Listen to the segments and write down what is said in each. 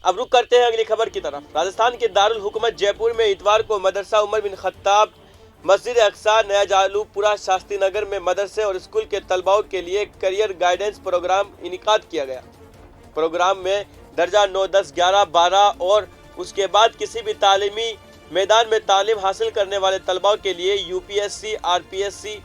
اب رخ کرتے ہیں اگلی خبر کی طرف۔ راجستھان کے دارالحکومت جے پور میں اتوار کو مدرسہ عمر بن خطاب، مسجد اقصی، نیا جالو پورہ، شاستری نگر میں مدرسے اور اسکول کے طلباء کے لیے کیریئر گائیڈنس پروگرام انعقاد کیا گیا۔ پروگرام میں درجہ 9، 10، 11، 12 اور اس کے بعد کسی بھی تعلیمی میدان میں تعلیم حاصل کرنے والے طلباء کے لیے U P S C, R P S C,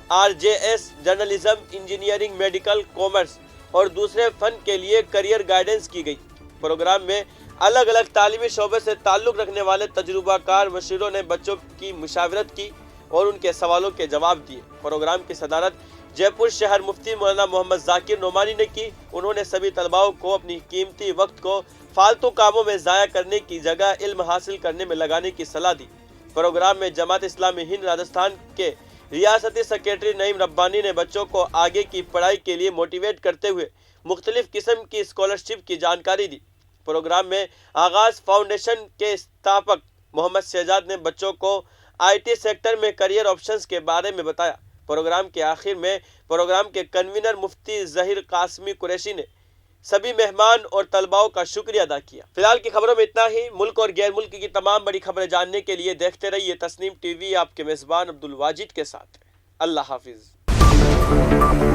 R J S, journalism, engineering, medical, commerce اور دوسرے فن کے لیے کیریئر گائیڈنس کی گئی۔ پروگرام میں الگ الگ تعلیمی شعبے سے تعلق رکھنے والے تجربہ کار مشیروں نے بچوں کی مشاورت کی اور ان کے سوالوں کے جواب دیے۔ پروگرام کی صدارت جے پور شہر مفتی مولانا محمد ذاکر نعمانی نے کی۔ انہوں نے سبھی طلباء کو اپنی قیمتی وقت کو فالتو کاموں میں ضائع کرنے کی جگہ علم حاصل کرنے میں لگانے کی صلاح دی۔ پروگرام میں جماعت اسلامی ہند راجستھان کے ریاستی سیکریٹری نعیم ربانی نے بچوں کو آگے کی پڑھائی کے لیے موٹیویٹ کرتے ہوئے مختلف قسم کی اسکالرشپ کی جانکاری دی۔ پروگرام میں آغاز فاؤنڈیشن کے استھاپک محمد شہزاد نے بچوں کو آئی ٹی سیکٹر میں کیریئر آپشنز کے بارے میں بتایا۔ پروگرام کے آخر میں پروگرام کے کنوینر مفتی ظہیر قاسمی قریشی نے سبھی مہمان اور طلباء کا شکریہ ادا کیا۔ فی الحال کی خبروں میں اتنا ہی۔ ملک اور غیر ملک کی تمام بڑی خبریں جاننے کے لیے دیکھتے رہیے تسنیم ٹی وی، آپ کے میزبان عبدالواجد کے ساتھ۔ اللہ حافظ۔